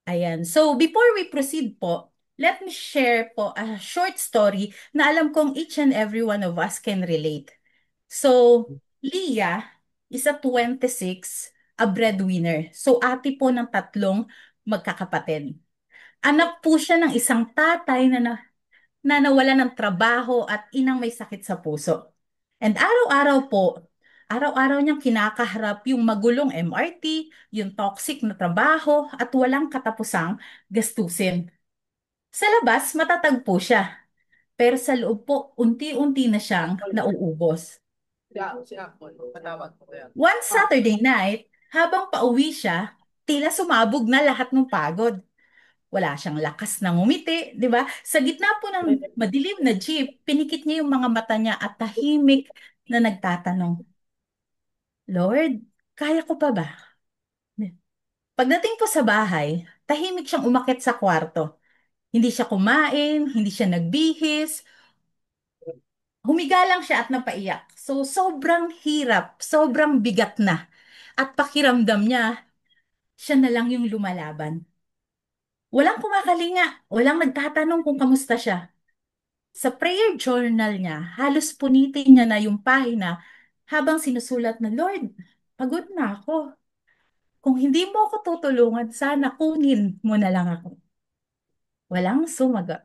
Ayan. So, before we proceed po, let me share po a short story na alam kong each and every one of us can relate. So, Leah is a 26, a breadwinner. So, ate po ng tatlong magkakapatid. Anak po siya ng isang tatay na nawala ng trabaho at inang may sakit sa puso. And araw-araw niyang kinakaharap yung magulong MRT, yung toxic na trabaho at walang katapusang gastusin. Sa labas, matatagpo siya, pero sa loob po, unti-unti na siyang nauubos. One Saturday night, habang pauwi siya, tila sumabog na lahat ng pagod. Wala siyang lakas na ngumiti, di ba? Sa gitna po ng madilim na jeep, pinikit niya yung mga mata niya at tahimik na nagtatanong, Lord, kaya ko pa ba? Pagdating po sa bahay, tahimik siyang umakyat sa kwarto. Hindi siya kumain, hindi siya nagbihis, humiga lang siya at napaiyak. So, sobrang hirap, sobrang bigat na. At pakiramdam niya, siya na lang yung lumalaban. Walang kumakalinga, walang nagtatanong kung kamusta siya. Sa prayer journal niya, halos punitin niya na yung pahina habang sinusulat na, Lord, pagod na ako. Kung hindi mo ako tutulungan, sana kunin mo na lang ako. Walang sumagot.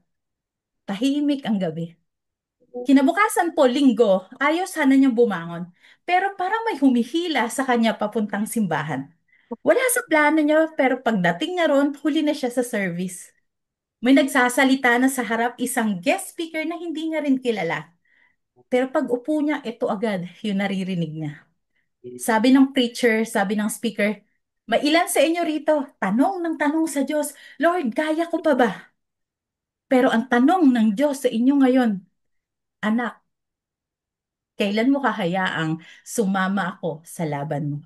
Tahimik ang gabi. Kinabukasan po, linggo, ayaw sana niyang bumangon. Pero parang may humihila sa kanya papuntang simbahan. Wala sa plano niya, pero pagdating niya ron, huli na siya sa service. May nagsasalita na sa harap isang guest speaker na hindi niya rin kilala. Pero pag upo niya, ito agad yung naririnig niya. Sabi ng preacher, sabi ng speaker, mailan sa inyo rito? Tanong ng tanong sa Diyos, Lord, kaya ko pa ba? Pero ang tanong ng Diyos sa inyo ngayon, anak, kailan mo kahayaang sumama ako sa laban mo?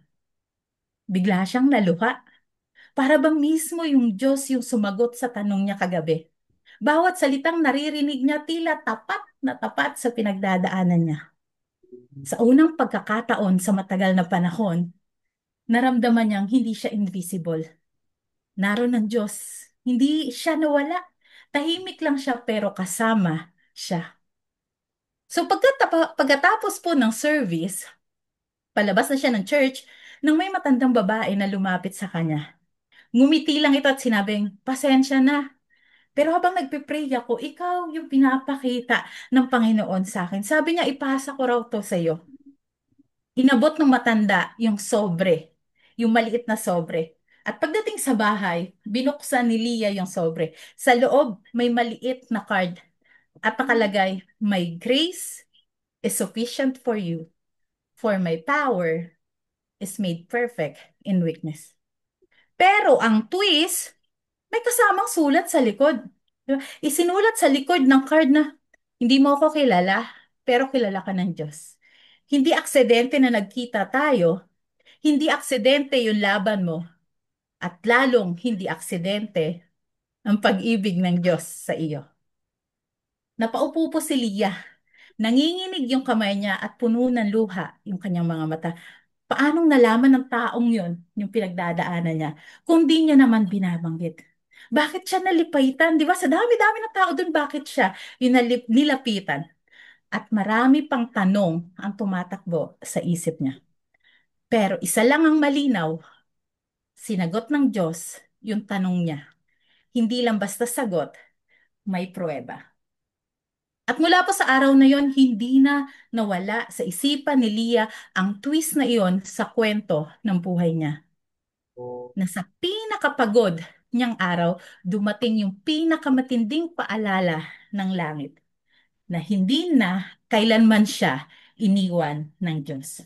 Bigla siyang naluha. Para bang mismo yung Diyos yung sumagot sa tanong niya kagabi. Bawat salitang naririnig niya tila tapat na tapat sa pinagdadaanan niya. Sa unang pagkakataon sa matagal na panahon, naramdaman niyang hindi siya invisible. Naroon ang Diyos. Hindi siya nawala. Tahimik lang siya pero kasama siya. So pagkatapos po ng service, palabas na siya ng church nang may matandang babae na lumapit sa kanya. Ngumiti lang ito at sinabing, pasensya na. Pero habang nagpipray ako, ikaw yung pinapakita ng Panginoon sa akin. Sabi niya, ipasa ko raw to sa iyo. Inabot ng matanda yung sobre, yung maliit na sobre. At pagdating sa bahay, binuksan ni Leah yung sobre. Sa loob, may maliit na card at nakalagay, My grace is sufficient for you, for my power is made perfect in weakness. Pero ang twist, may kasamang sulat sa likod. Diba? Isinulat sa likod ng card na, hindi mo ako kilala, pero kilala ka ng Diyos. Hindi aksidente na nagkita tayo, hindi aksidente yung laban mo, at lalong hindi aksidente ang pag-ibig ng Diyos sa iyo. Napaupo po si Leah. Nanginginig yung kamay niya at puno ng luha yung kanyang mga mata. Paanong nalaman ng taong yon yung pinagdadaanan niya kung di niya naman binabanggit? Bakit siya nalipitan? Di ba? Sa dami-dami ng tao doon, bakit siya yung nilapitan? At marami pang tanong ang tumatakbo sa isip niya. Pero isa lang ang malinaw, sinagot ng Diyos yung tanong niya. Hindi lang basta sagot, may pruweba. At mula po sa araw na yon, hindi na nawala sa isipan ni Leah ang twist na iyon sa kwento ng buhay niya. Na sa pinakapagod niyang araw, dumating yung pinakamatinding paalala ng langit na hindi na kailanman siya iniwan ng Diyos.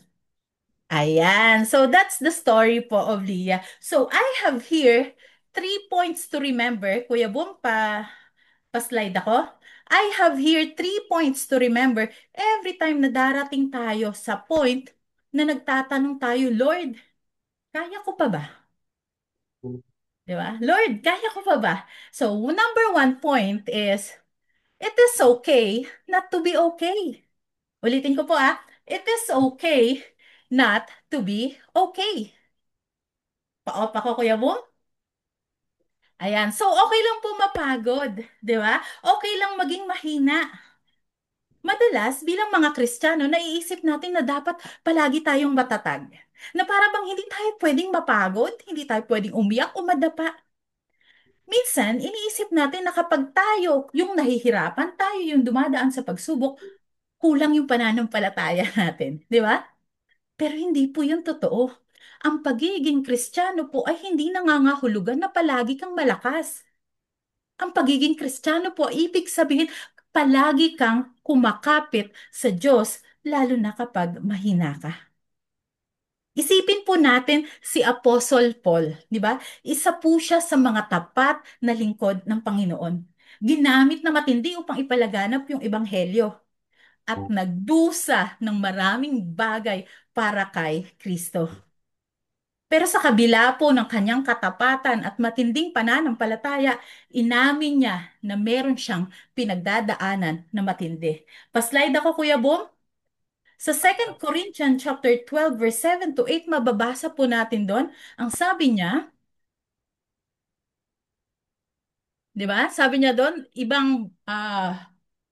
Ayan. So that's the story po of Leah. So I have here 3 points to remember. Kuya Boom, pa-slide ako. I have here 3 points to remember every time na darating tayo sa point na nagtatanong tayo, Lord, kaya ko pa ba? Di ba? Lord, kaya ko pa ba? So, number 1 point is, it is okay not to be okay. Ulitin ko po it is okay not to be okay. Pa-off ako, Kuya Boom. Ayan. So, okay lang po mapagod, di ba? Okay lang maging mahina. Madalas, bilang mga Kristiyano, naiisip natin na dapat palagi tayong matatag. Na para bang hindi tayo pwedeng mapagod, hindi tayo pwedeng umiyak o madapa. Minsan, iniisip natin na kapag tayo yung nahihirapan, tayo yung dumadaan sa pagsubok, kulang yung pananampalataya natin. Di ba? Pero hindi po yun totoo. Ang pagiging Kristiyano po ay hindi nangangahulugan na palagi kang malakas. Ang pagiging Kristiyano po, ibig sabihin, palagi kang kumakapit sa Diyos, lalo na kapag mahina ka. Isipin po natin si Apostle Paul, di ba? Isa po siya sa mga tapat na lingkod ng Panginoon. Ginamit na matindi upang ipalaganap yung ebanghelyo at nagdusa ng maraming bagay para kay Kristo. Pero sa kabila po ng kanyang katapatan at matinding pananampalataya, inamin niya na meron siyang pinagdadaanan na matindi. Paslide ako, Kuya Bong. Sa 2 Corinthians chapter 12 verse 7 to 8, mababasa po natin doon. Ang sabi niya, 'di ba? Sabi niya doon, ibang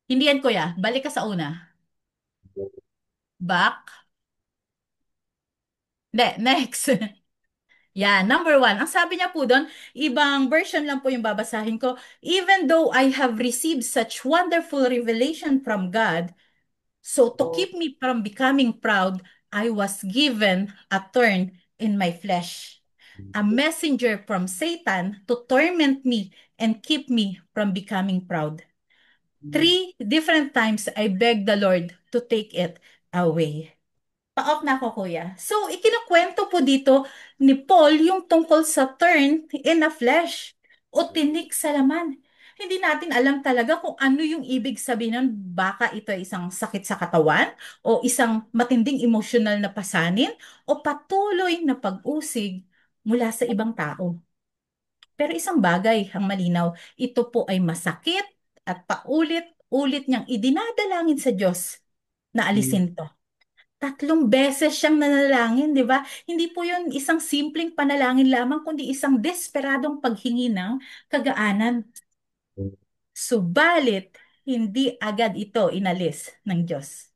hindi yan, Kuya. Balik ka sa una. Back. Next. Yeah, number one. Ang sabi niya po doon, ibang version lang po yung babasahin ko. Even though I have received such wonderful revelation from God, so to keep me from becoming proud, I was given a thorn in my flesh, a messenger from Satan to torment me and keep me from becoming proud. 3 different times I begged the Lord to take it away. Pa-off na ako, kuya. So, ikinukwento po dito ni Paul yung tungkol sa turn in a flesh o tinik sa laman. Hindi natin alam talaga kung ano yung ibig sabihin nun. Baka ito ay isang sakit sa katawan o isang matinding emosyonal na pasanin o patuloy na pag-usig mula sa ibang tao. Pero isang bagay ang malinaw, ito po ay masakit at paulit-ulit niyang idinadalangin sa Diyos na alisin to. 3 beses siyang nanalangin, di ba? Hindi po yun isang simpleng panalangin lamang, kundi isang desperadong paghingi ng kagaanan. Subalit, hindi agad ito inalis ng Diyos.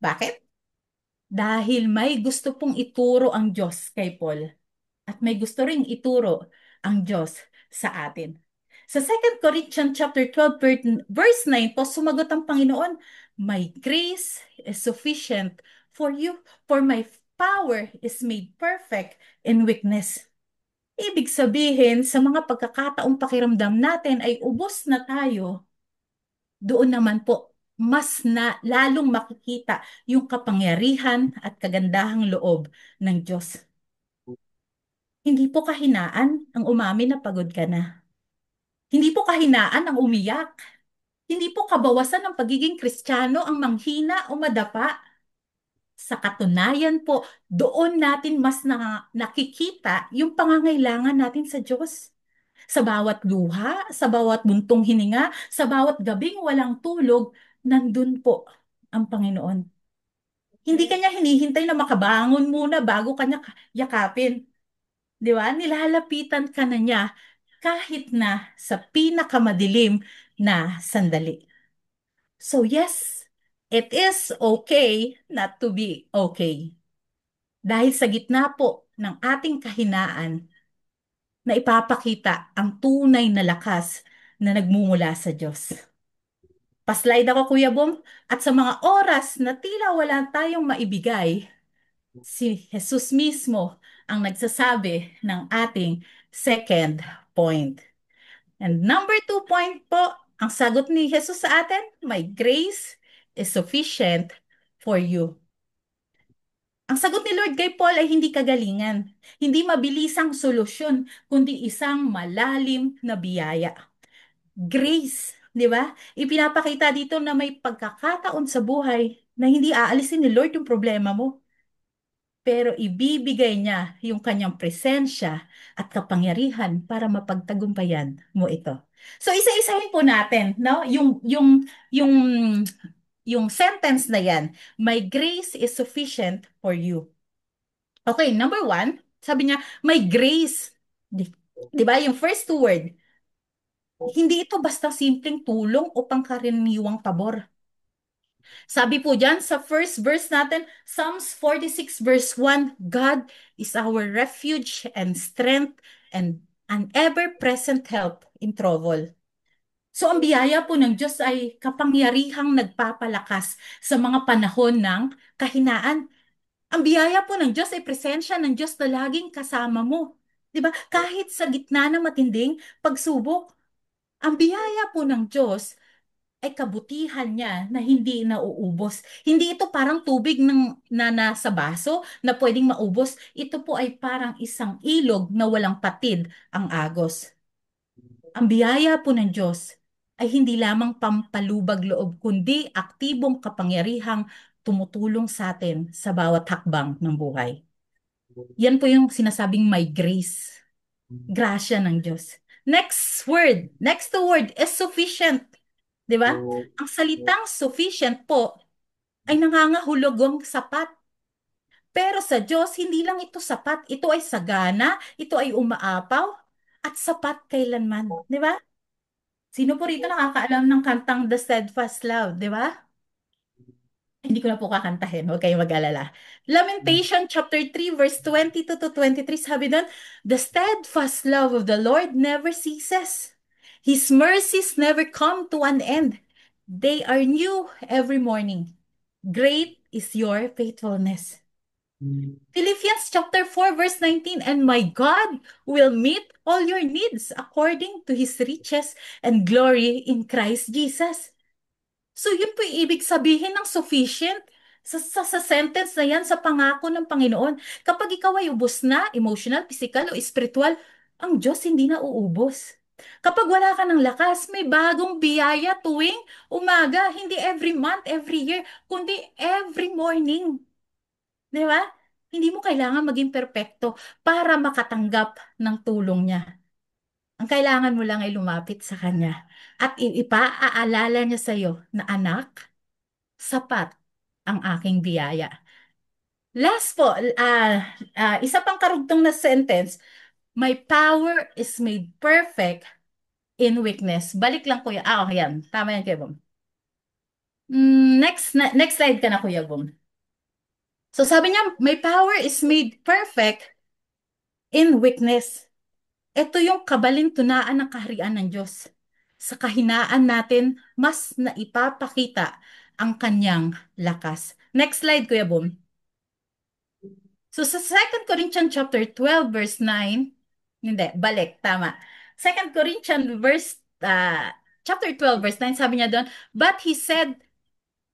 Bakit? Dahil may gusto pong ituro ang Diyos kay Paul at may gusto ring ituro ang Diyos sa atin. Sa 2 Corinthians chapter 12 verse 9 po, sumagot ang Panginoon, "My grace is sufficient for you, for my power is made perfect in weakness." Ibig sabihin, sa mga pagkakataong pakiramdam natin ay ubos na tayo, doon naman po mas na lalong makikita yung kapangyarihan at kagandahang loob ng Diyos. Hindi po kahinaan ang umamin na pagod ka na. Hindi po kahinaan ang umiyak. Hindi po kabawasan ng pagiging Kristiyano ang manghina o madapa. Sa katunayan po, doon natin mas nakikita yung pangangailangan natin sa Diyos. Sa bawat luha, sa bawat buntong hininga, sa bawat gabing walang tulog, nandun po ang Panginoon. Hindi kanya hinihintay na makabangon muna bago kanya yakapin. Di ba? Nilalapitan ka na niya kahit na sa pinakamadilim na sandali. So yes, it is okay not to be okay. Dahil sa gitna po ng ating kahinaan na ipapakita ang tunay na lakas na nagmumula sa Diyos. Paslide ako, Kuya Bong. At sa mga oras na tila wala tayong maibigay, si Jesus mismo ang nagsasabi ng ating second point. And number 2 point po, ang sagot ni Jesus sa atin, "My grace is sufficient for you." Ang sagot ni Lord kay Paul ay hindi kagalingan, hindi mabilisang solusyon, kundi isang malalim na biyaya. Grace, di ba? Ipinapakita dito na may pagkakataon sa buhay na hindi aalisin ni Lord yung problema mo, pero ibibigay niya yung kanyang presensya at kapangyarihan para mapagtagumpayan mo ito. So isa-isahin po natin, no? Yung yung sentence na yan, "My grace is sufficient for you." Okay, number one, sabi niya, "My grace." Di ba? Yung first two word, hindi ito basta simpleng tulong o pangkaraniwang pabor. Sabi po dyan sa first verse natin, Psalms 46 verse 1, God is our refuge and strength and an ever-present help in trouble. So ang biyaya po ng Diyos ay kapangyarihang nagpapalakas sa mga panahon ng kahinaan. Ang biyaya po ng Diyos ay presensya ng Diyos na laging kasama mo. 'Di ba? Kahit sa gitna ng matinding pagsubok, ang biyaya po ng Diyos ay kabutihan niya na hindi nauubos. Hindi ito parang tubig na nasa baso na pwedeng maubos. Ito po ay parang isang ilog na walang patid ang agos. Ang biyaya po ng Diyos ay hindi lamang pampalubag loob, kundi aktibong kapangyarihang tumutulong sa atin sa bawat hakbang ng buhay. Yan po yung sinasabing may grace. Grasya ng Diyos. Next word, next to word is sufficient. Di ba? Ang salitang sufficient po ay nangangahulugang sapat. Pero sa Diyos, hindi lang ito sapat. Ito ay sagana, ito ay umaapaw, at sapat kailanman. Di ba? Sino po rito nakakaalam ng kantang The Steadfast Love, di ba? Hindi ko na po kakantahin, huwag kayong mag-alala. Lamentation chapter 3 verse 22 to 23, sabi doon, The steadfast love of the Lord never ceases. His mercies never come to an end. They are new every morning. Great is your faithfulness. Philippians chapter 4 verse 19, And my God will meet all your needs according to His riches and glory in Christ Jesus. So yun po yung ibig sabihin ng sufficient sa sentence na yan, sa pangako ng Panginoon. Kapag ikaw ay ubos na, emotional, physical o spiritual, ang Diyos hindi na uubos. Kapag wala ka ng lakas, may bagong biyaya tuwing umaga, hindi every month, every year, kundi every morning. Di ba? Hindi mo kailangan maging perpekto para makatanggap ng tulong niya. Ang kailangan mo lang ay lumapit sa Kanya at ipaaalala niya sa iyo na anak, sapat ang aking biyaya. Last po, isa pang karugtong na sentence, My power is made perfect in weakness. Balik lang kuya. Okay yan. Tama yan kuya Bom. Next slide ka na kuya Bom. So sabi niya, my power is made perfect in weakness. Ito yung kabalintunaan ng kaharian ng Diyos. Sa kahinaan natin, mas naipapakita ang kanyang lakas. Next slide, Kuya Bum. So sa Second Corinthians chapter 12 verse 9, hindi, balik, tama. Second Corinthians chapter 12 verse 9, sabi niya doon, But he said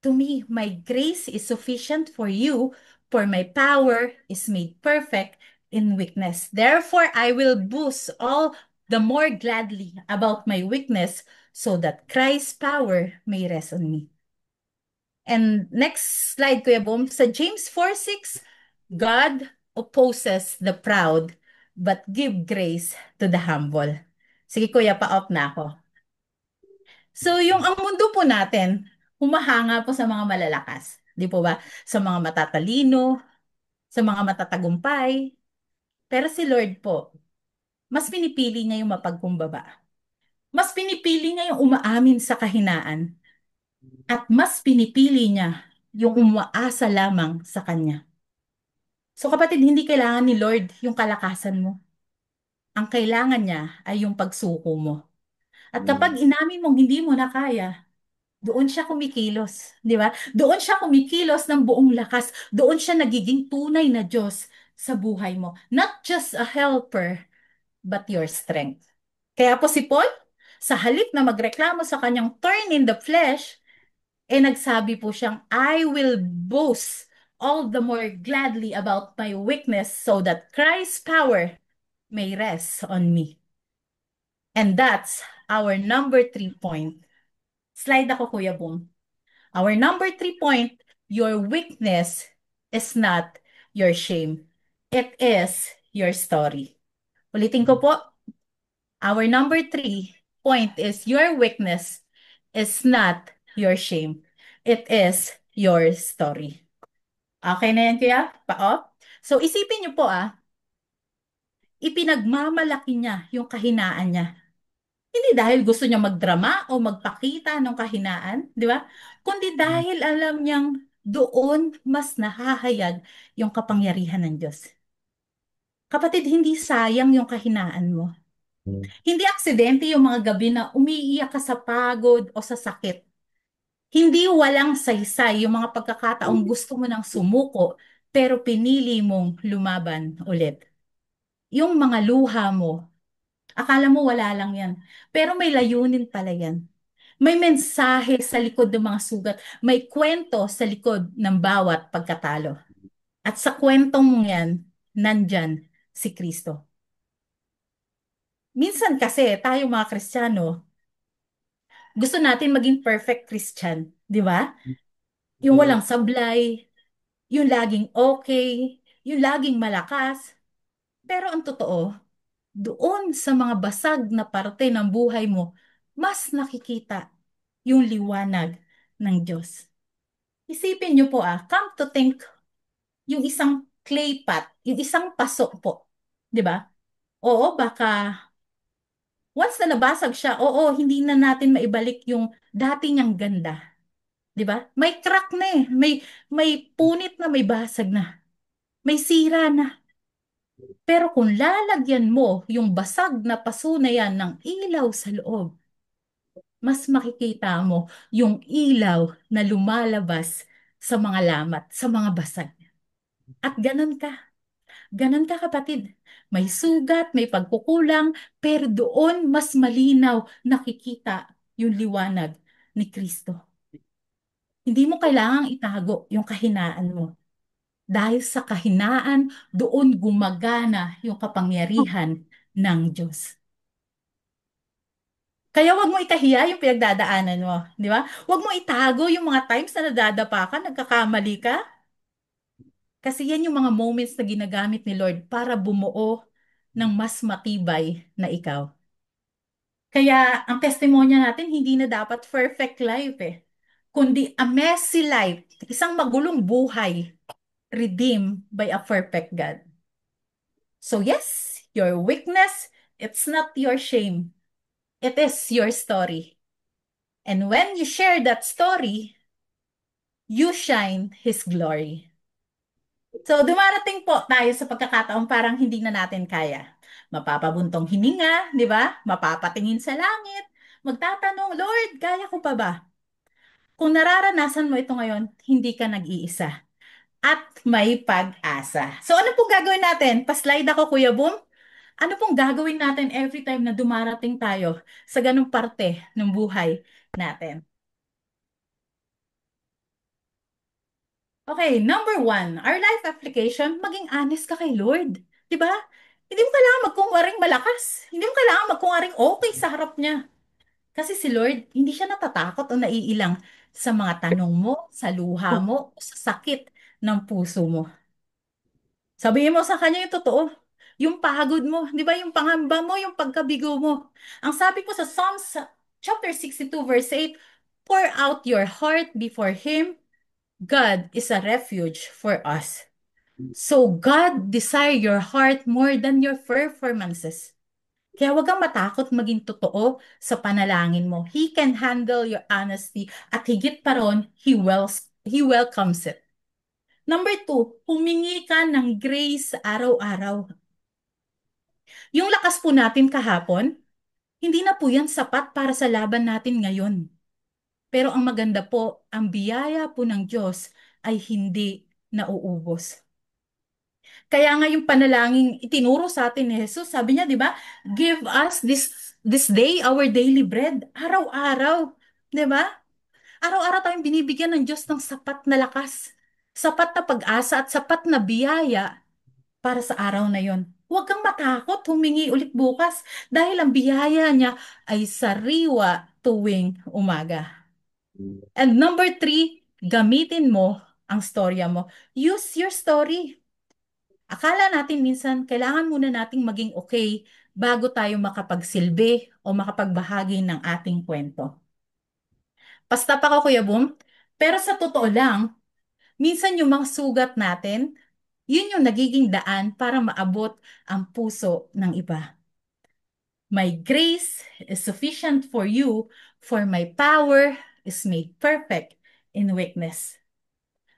to me, my grace is sufficient for you, for my power is made perfect in weakness. Therefore, I will boast all the more gladly about my weakness, so that Christ's power may rest on me. And next slide, Kuya Boom. Sa James 4:6, God opposes the proud, but give grace to the humble. Sige, Kuya, pa-off na ako. So, yung ang mundo po natin, humahanga po sa mga malalakas. Di po ba? Sa mga matatalino, sa mga matatagumpay. Pero si Lord po, mas pinipili niya yung mapagkumbaba. Mas pinipili niya yung umaamin sa kahinaan. At mas pinipili niya yung umaasa lamang sa Kanya. So kapatid, hindi kailangan ni Lord yung kalakasan mo. Ang kailangan niya ay yung pagsuko mo. At kapag inamin mong hindi mo na kaya, doon siya kumikilos, di ba? Doon siya kumikilos ng buong lakas. Doon siya nagiging tunay na Diyos sa buhay mo. Not just a helper, but your strength. Kaya po si Paul, sa halip na magreklamo sa kanyang turn in the flesh, nagsabi po siyang, I will boast all the more gladly about my weakness so that Christ's power may rest on me. And that's our number 3 point. Slide ako, Kuya Boom. Our number 3 point, your weakness is not your shame. It is your story. Ulitin ko po, our number 3 point is your weakness is not your shame. It is your story. Okay na yan, Kuya? Pa-off? So, isipin niyo po ipinagmamalaki niya yung kahinaan niya. Hindi dahil gusto niya magdrama o magpakita ng kahinaan, di ba? Kundi dahil alam niyang doon mas nahahayag yung kapangyarihan ng Diyos. Kapatid, hindi sayang yung kahinaan mo. Hindi aksidente yung mga gabi na umiiyak ka sa pagod o sa sakit. Hindi walang saysay yung mga pagkakataong gusto mo nang sumuko pero pinili mong lumaban ulit. Yung mga luha mo, akala mo wala lang yan. Pero may layunin pala yan. May mensahe sa likod ng mga sugat. May kwento sa likod ng bawat pagkatalo. At sa kwentong yan, nandyan si Kristo. Minsan kasi tayo mga Kristiyano, gusto natin maging perfect Christian, di ba? Yung walang sablay, yung laging okay, yung laging malakas. Pero ang totoo, doon sa mga basag na parte ng buhay mo, mas nakikita yung liwanag ng Diyos. Isipin niyo po come to think, yung isang clay pot, yung isang paso po, di ba? Oo, baka once na nabasag siya, oo, hindi na natin maibalik yung dati niyang ganda, di ba? May crack na eh, may punit na, may basag na, may sira na. Pero kung lalagyan mo yung basag na paso na yan ng ilaw sa loob, mas makikita mo yung ilaw na lumalabas sa mga lamat, sa mga basag. At ganun ka kapatid. May sugat, may pagkukulang, pero doon mas malinaw nakikita yung liwanag ni Kristo. Hindi mo kailangang itago yung kahinaan mo. Dahil sa kahinaan, doon gumagana yung kapangyarihan ng Diyos. Kaya wag mo ikahiya yung pinagdadaanan mo, di ba? Wag mo itago yung mga times na nadadapa ka, nagkakamali ka. Kasi yan yung mga moments na ginagamit ni Lord para bumuo ng mas matibay na ikaw. Kaya ang testimonya natin hindi na dapat perfect life kundi a messy life, isang magulong buhay redeemed by a perfect God. So yes, your weakness, it's not your shame. It is your story. And when you share that story, you shine His glory. So, dumarating po tayo sa pagkakataong parang hindi na natin kaya. Mapapabuntong hininga, di ba? Mapapatingin sa langit. Magtatanong, Lord, kaya ko pa ba? Kung nararanasan mo ito ngayon, hindi ka nag-iisa. At may pag-asa. So, ano pong gagawin natin? Paslide ako, Kuya Boom. Ano pong gagawin natin every time na dumarating tayo sa ganung parte ng buhay natin? Okay, number one, our life application, maging honest ka kay Lord. Di ba? Hindi mo kailangan magkunwaring malakas. Hindi mo kailangan magkunwaring okay sa harap niya. Kasi si Lord, hindi siya natatakot o naiilang sa mga tanong mo, sa luha mo, o sa sakit ng puso mo. Sabihin mo sa kanya yung totoo. Yung pagod mo, di ba? Yung pangamba mo, yung pagkabigo mo. Ang sabi po sa Psalms chapter 62 verse 8, pour out your heart before Him. God is a refuge for us. So God desire your heart more than your performances. Kaya huwag kang matakot maging totoo sa panalangin mo. He can handle your honesty at higit pa ron, He welcomes it. Number two, humingi ka ng grace araw-araw. Yung lakas po natin kahapon, hindi na po yan sapat para sa laban natin ngayon. Pero ang maganda po, ang biyaya po ng Diyos ay hindi nauubos. Kaya nga yung panalangin itinuro sa atin ni Jesus, sabi niya, di ba? Give us this day our daily bread. Araw-araw, di ba? Araw-araw tayong binibigyan ng Diyos ng sapat na lakas, sapat na pag-asa at sapat na biyaya para sa araw na yon. Huwag kang matakot humingi ulit bukas dahil ang biyaya niya ay sariwa tuwing umaga. And number three, gamitin mo ang storya mo. Use your story. Akala natin minsan kailangan muna nating maging okay bago tayo makapagsilbi o makapagbahagi ng ating kwento. Basta pa ko, Kuya Boom. Pero sa totoo lang, minsan yung mga sugat natin, Yun yung nagiging daan para maabot ang puso ng iba. My grace is sufficient for you, for my power is made perfect in weakness.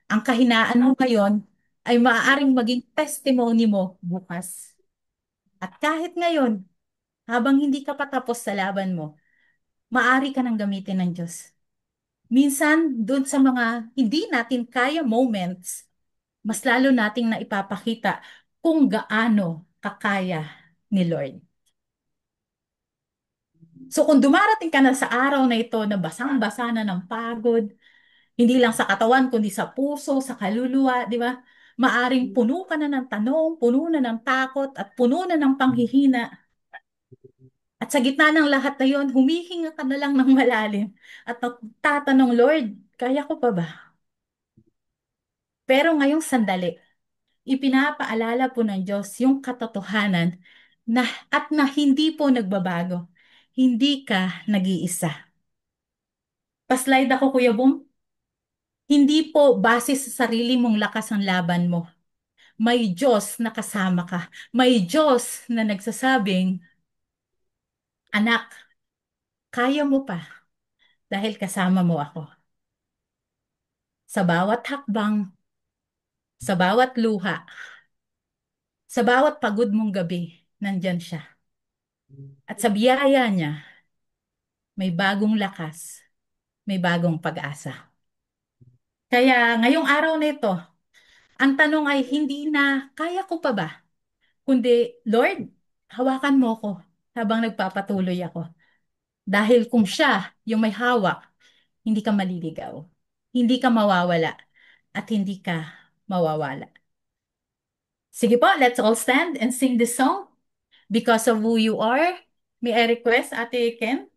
Ang kahinaan mo ngayon ay maaaring maging testimony mo bukas. At kahit ngayon, habang hindi ka patapos sa laban mo, maaari ka nang gamitin ng Diyos. Minsan, doon sa mga hindi natin kaya moments, mas lalo nating naipapakita kung gaano kakaya ni Lord. So kung dumarating ka na sa araw na ito na basang-basa na ng pagod, hindi lang sa katawan, kundi sa puso, sa kaluluwa, di ba? Maaring puno ka na ng tanong, puno na ng takot, at puno na ng panghihina. At sa gitna ng lahat na yon, humihinga ka na lang ng malalim at tatanong, Lord, kaya ko pa ba? Pero ngayong sandali, ipinapaalala po ng Diyos yung katotohanan na at na hindi po nagbabago. Hindi ka nag-iisa. Paslide ako, Kuya Bong. Hindi po base sa sarili mong lakas ang laban mo. May Diyos na kasama ka. May Diyos na nagsasabing, anak, kaya mo pa dahil kasama mo ako. Sa bawat hakbang, sa bawat luha, sa bawat pagod mong gabi, nandyan siya. At sa biyaya niya, may bagong lakas, may bagong pag-asa. Kaya ngayong araw na ito, ang tanong ay hindi na kaya ko pa ba? Kundi, Lord, hawakan mo ko habang nagpapatuloy ako. Dahil kung siya yung may hawak, hindi ka maliligaw, hindi ka mawawala, at hindi ka mawawala. Sige po, let's all stand and sing this song. Because of who you are, may I request, Ate Ken?